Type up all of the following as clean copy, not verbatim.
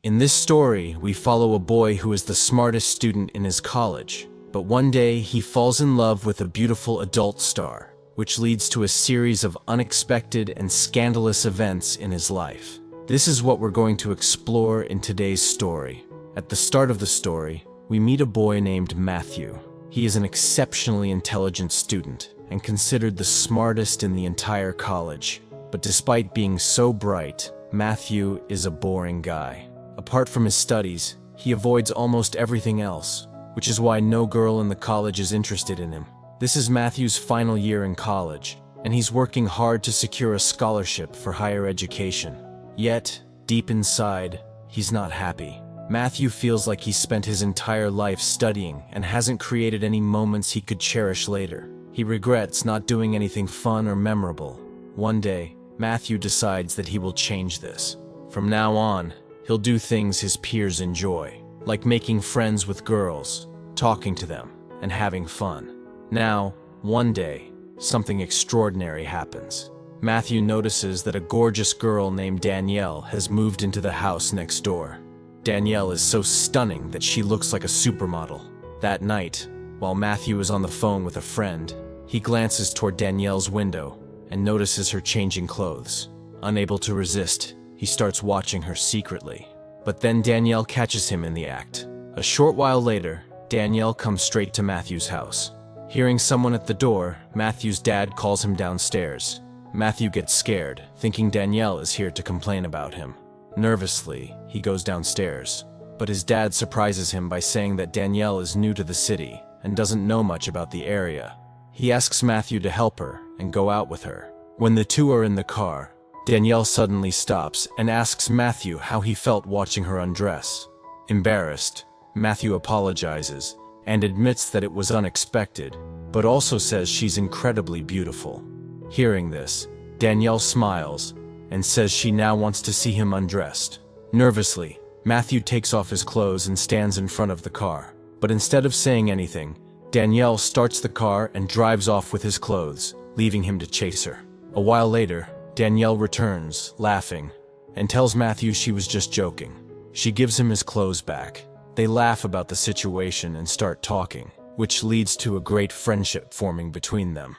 In this story, we follow a boy who is the smartest student in his college, but one day he falls in love with a beautiful adult star, which leads to a series of unexpected and scandalous events in his life. This is what we're going to explore in today's story. At the start of the story, we meet a boy named Matthew. He is an exceptionally intelligent student and considered the smartest in the entire college. But despite being so bright, Matthew is a boring guy. Apart from his studies, he avoids almost everything else, which is why no girl in the college is interested in him. This is Matthew's final year in college, and he's working hard to secure a scholarship for higher education. Yet, deep inside, he's not happy. Matthew feels like he's spent his entire life studying and hasn't created any moments he could cherish later. He regrets not doing anything fun or memorable. One day, Matthew decides that he will change this. From now on, he'll do things his peers enjoy, like making friends with girls, talking to them, and having fun. Now, one day, something extraordinary happens. Matthew notices that a gorgeous girl named Danielle has moved into the house next door. Danielle is so stunning that she looks like a supermodel. That night, while Matthew is on the phone with a friend, he glances toward Danielle's window and notices her changing clothes. Unable to resist, he starts watching her secretly. But then Danielle catches him in the act. A short while later, Danielle comes straight to Matthew's house. Hearing someone at the door, Matthew's dad calls him downstairs. Matthew gets scared, thinking Danielle is here to complain about him. Nervously, he goes downstairs, but his dad surprises him by saying that Danielle is new to the city and doesn't know much about the area. He asks Matthew to help her and go out with her. When the two are in the car, Danielle suddenly stops and asks Matthew how he felt watching her undress. Embarrassed, Matthew apologizes and admits that it was unexpected, but also says she's incredibly beautiful. Hearing this, Danielle smiles and says she now wants to see him undressed. Nervously, Matthew takes off his clothes and stands in front of the car. But instead of saying anything, Danielle starts the car and drives off with his clothes, leaving him to chase her. A while later, Danielle returns, laughing, and tells Matthew she was just joking. She gives him his clothes back. They laugh about the situation and start talking, which leads to a great friendship forming between them.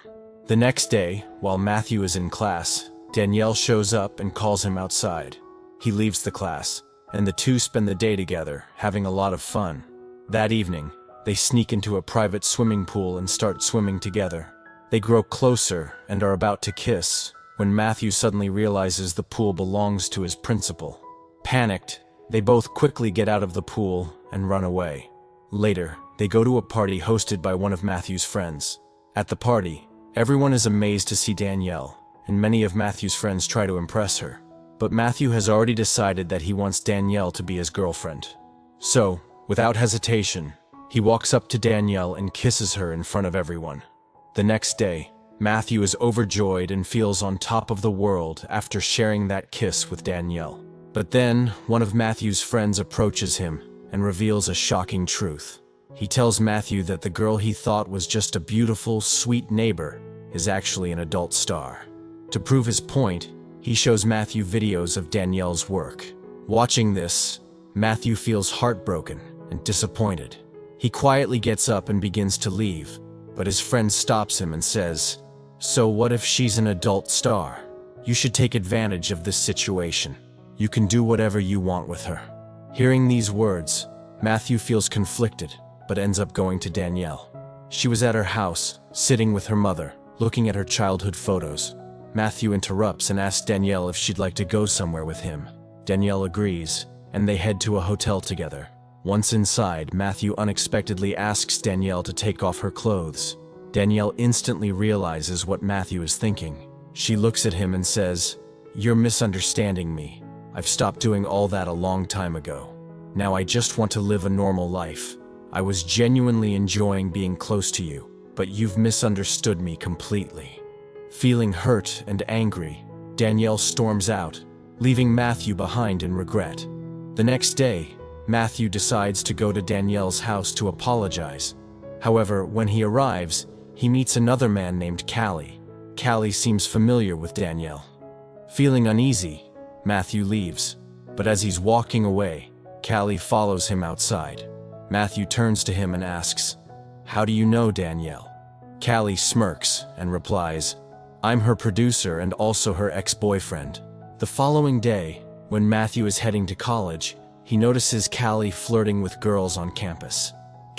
The next day, while Matthew is in class, Danielle shows up and calls him outside. He leaves the class, and the two spend the day together, having a lot of fun. That evening, they sneak into a private swimming pool and start swimming together. They grow closer and are about to kiss, when Matthew suddenly realizes the pool belongs to his principal. Panicked, they both quickly get out of the pool and run away. Later, they go to a party hosted by one of Matthew's friends. At the party, everyone is amazed to see Danielle, and many of Matthew's friends try to impress her. But Matthew has already decided that he wants Danielle to be his girlfriend. So, without hesitation, he walks up to Danielle and kisses her in front of everyone. The next day, Matthew is overjoyed and feels on top of the world after sharing that kiss with Danielle. But then, one of Matthew's friends approaches him and reveals a shocking truth. He tells Matthew that the girl he thought was just a beautiful, sweet neighbor is actually an adult star. To prove his point, he shows Matthew videos of Danielle's work. Watching this, Matthew feels heartbroken and disappointed. He quietly gets up and begins to leave, but his friend stops him and says, "So what if she's an adult star? You should take advantage of this situation. You can do whatever you want with her." Hearing these words, Matthew feels conflicted, but ends up going to Danielle. She was at her house, sitting with her mother, looking at her childhood photos. Matthew interrupts and asks Danielle if she'd like to go somewhere with him. Danielle agrees, and they head to a hotel together. Once inside, Matthew unexpectedly asks Danielle to take off her clothes. Danielle instantly realizes what Matthew is thinking. She looks at him and says, "You're misunderstanding me. I've stopped doing all that a long time ago. Now I just want to live a normal life. I was genuinely enjoying being close to you, but you've misunderstood me completely." Feeling hurt and angry, Danielle storms out, leaving Matthew behind in regret. The next day, Matthew decides to go to Danielle's house to apologize. However, when he arrives, he meets another man named Callie. Callie seems familiar with Danielle. Feeling uneasy, Matthew leaves, but as he's walking away, Callie follows him outside. Matthew turns to him and asks, "How do you know Danielle?" Callie smirks and replies, "I'm her producer and also her ex-boyfriend." The following day, when Matthew is heading to college, he notices Callie flirting with girls on campus.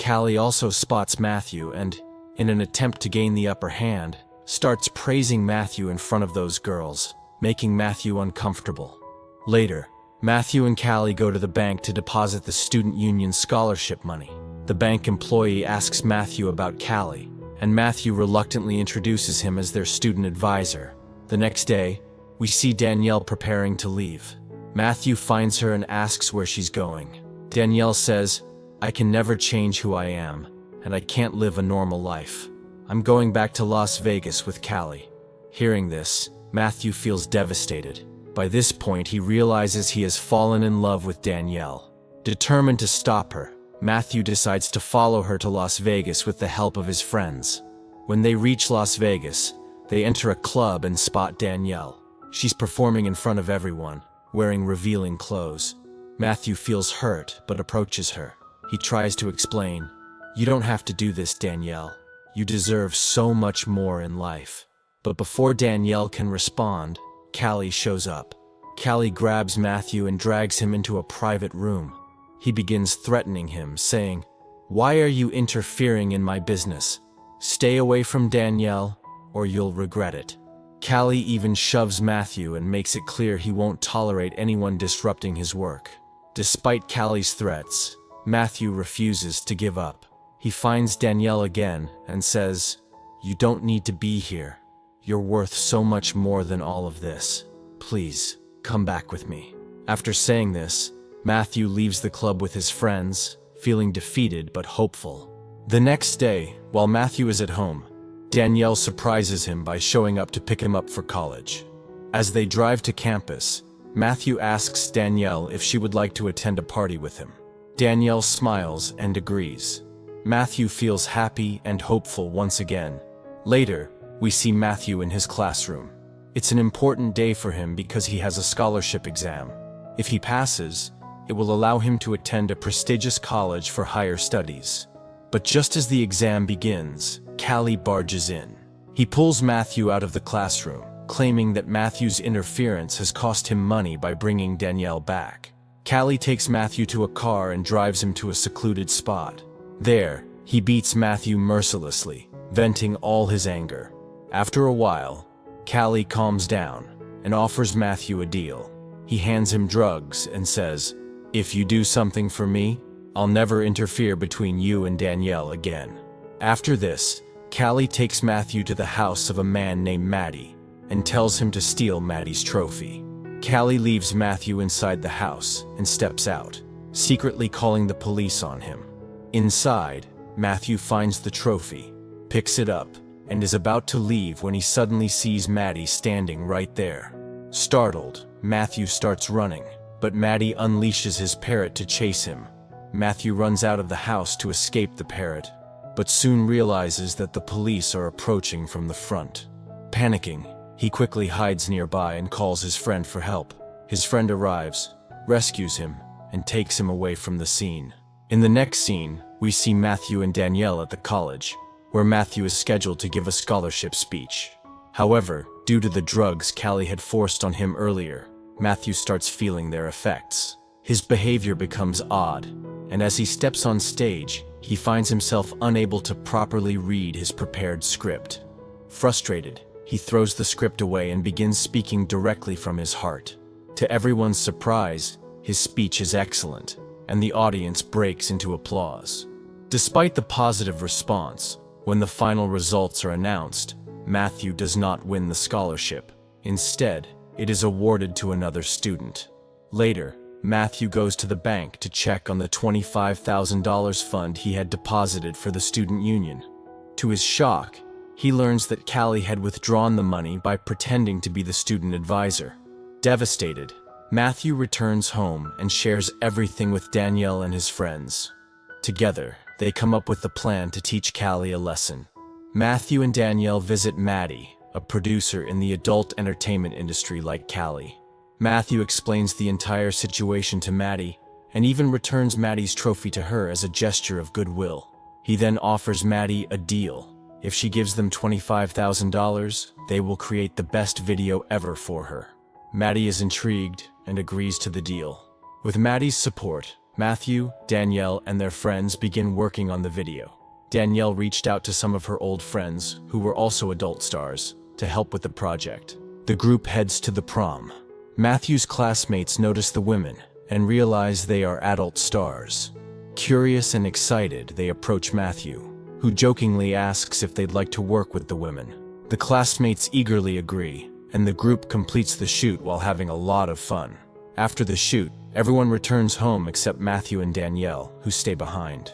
Callie also spots Matthew and, in an attempt to gain the upper hand, starts praising Matthew in front of those girls, making Matthew uncomfortable. Later, Matthew and Callie go to the bank to deposit the student union scholarship money. The bank employee asks Matthew about Callie, and Matthew reluctantly introduces him as their student advisor. The next day, we see Danielle preparing to leave. Matthew finds her and asks where she's going. Danielle says, "I can never change who I am, and I can't live a normal life. I'm going back to Las Vegas with Callie." Hearing this, Matthew feels devastated. By this point, he realizes he has fallen in love with Danielle. Determined to stop her, Matthew decides to follow her to Las Vegas with the help of his friends. When they reach Las Vegas, they enter a club and spot Danielle. She's performing in front of everyone, wearing revealing clothes. Matthew feels hurt but approaches her. He tries to explain, "You don't have to do this, Danielle. You deserve so much more in life." But before Danielle can respond, Callie shows up. Callie grabs Matthew and drags him into a private room. He begins threatening him, saying, "Why are you interfering in my business? Stay away from Danielle, or you'll regret it." Callie even shoves Matthew and makes it clear he won't tolerate anyone disrupting his work. Despite Callie's threats, Matthew refuses to give up. He finds Danielle again and says, "You don't need to be here. You're worth so much more than all of this. Please, come back with me." After saying this, Matthew leaves the club with his friends, feeling defeated but hopeful. The next day, while Matthew is at home, Danielle surprises him by showing up to pick him up for college. As they drive to campus, Matthew asks Danielle if she would like to attend a party with him. Danielle smiles and agrees. Matthew feels happy and hopeful once again. Later, we see Matthew in his classroom. It's an important day for him because he has a scholarship exam. If he passes, it will allow him to attend a prestigious college for higher studies. But just as the exam begins, Callie barges in. He pulls Matthew out of the classroom, claiming that Matthew's interference has cost him money by bringing Danielle back. Callie takes Matthew to a car and drives him to a secluded spot. There, he beats Matthew mercilessly, venting all his anger. After a while, Callie calms down and offers Matthew a deal. He hands him drugs and says, "If you do something for me, I'll never interfere between you and Danielle again." After this, Callie takes Matthew to the house of a man named Maddie and tells him to steal Maddie's trophy. Callie leaves Matthew inside the house and steps out, secretly calling the police on him. Inside, Matthew finds the trophy, picks it up, and is about to leave when he suddenly sees Maddie standing right there. Startled, Matthew starts running, but Maddie unleashes his parrot to chase him. Matthew runs out of the house to escape the parrot, but soon realizes that the police are approaching from the front. Panicking, he quickly hides nearby and calls his friend for help. His friend arrives, rescues him, and takes him away from the scene. In the next scene, we see Matthew and Danielle at the college, where Matthew is scheduled to give a scholarship speech. However, due to the drugs Callie had forced on him earlier, Matthew starts feeling their effects. His behavior becomes odd, and as he steps on stage, he finds himself unable to properly read his prepared script. Frustrated, he throws the script away and begins speaking directly from his heart. To everyone's surprise, his speech is excellent, and the audience breaks into applause. Despite the positive response, when the final results are announced, Matthew does not win the scholarship. Instead, it is awarded to another student. Later, Matthew goes to the bank to check on the $25,000 fund he had deposited for the student union. To his shock, he learns that Callie had withdrawn the money by pretending to be the student advisor. Devastated, Matthew returns home and shares everything with Danielle and his friends. Together, they come up with a plan to teach Callie a lesson. Matthew and Danielle visit Maddie, a producer in the adult entertainment industry like Callie. Matthew explains the entire situation to Maddie, and even returns Maddie's trophy to her as a gesture of goodwill. He then offers Maddie a deal. If she gives them $25,000, they will create the best video ever for her. Maddie is intrigued and agrees to the deal. With Maddie's support, Matthew, Danielle, and their friends begin working on the video. Danielle reached out to some of her old friends, who were also adult stars, to help with the project. The group heads to the prom. Matthew's classmates notice the women and realize they are adult stars. Curious and excited, they approach Matthew, who jokingly asks if they'd like to work with the women. The classmates eagerly agree, and the group completes the shoot while having a lot of fun. After the shoot, everyone returns home except Matthew and Danielle, who stay behind.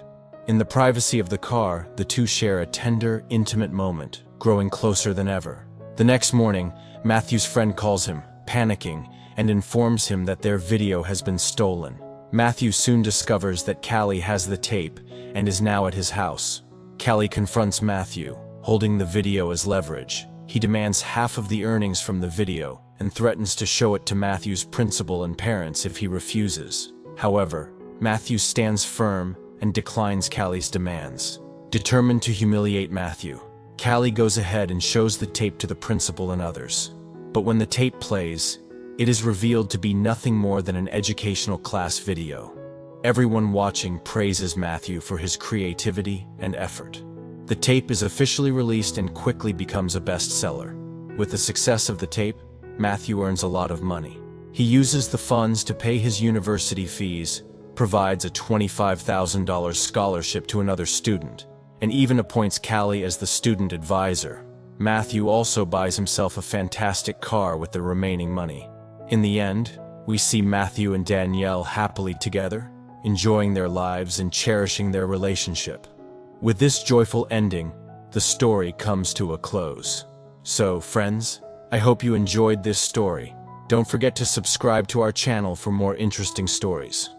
In the privacy of the car, the two share a tender, intimate moment, growing closer than ever. The next morning, Matthew's friend calls him, panicking, and informs him that their video has been stolen. Matthew soon discovers that Callie has the tape and is now at his house. Callie confronts Matthew, holding the video as leverage. He demands half of the earnings from the video and threatens to show it to Matthew's principal and parents if he refuses. However, Matthew stands firm and declines Callie's demands. Determined to humiliate Matthew, Callie goes ahead and shows the tape to the principal and others. But when the tape plays, it is revealed to be nothing more than an educational class video. Everyone watching praises Matthew for his creativity and effort. The tape is officially released and quickly becomes a bestseller. With the success of the tape, Matthew earns a lot of money. He uses the funds to pay his university fees, provides a $25,000 scholarship to another student, and even appoints Callie as the student advisor. Matthew also buys himself a fantastic car with the remaining money. In the end, we see Matthew and Danielle happily together, enjoying their lives and cherishing their relationship. With this joyful ending, the story comes to a close. So, friends, I hope you enjoyed this story. Don't forget to subscribe to our channel for more interesting stories.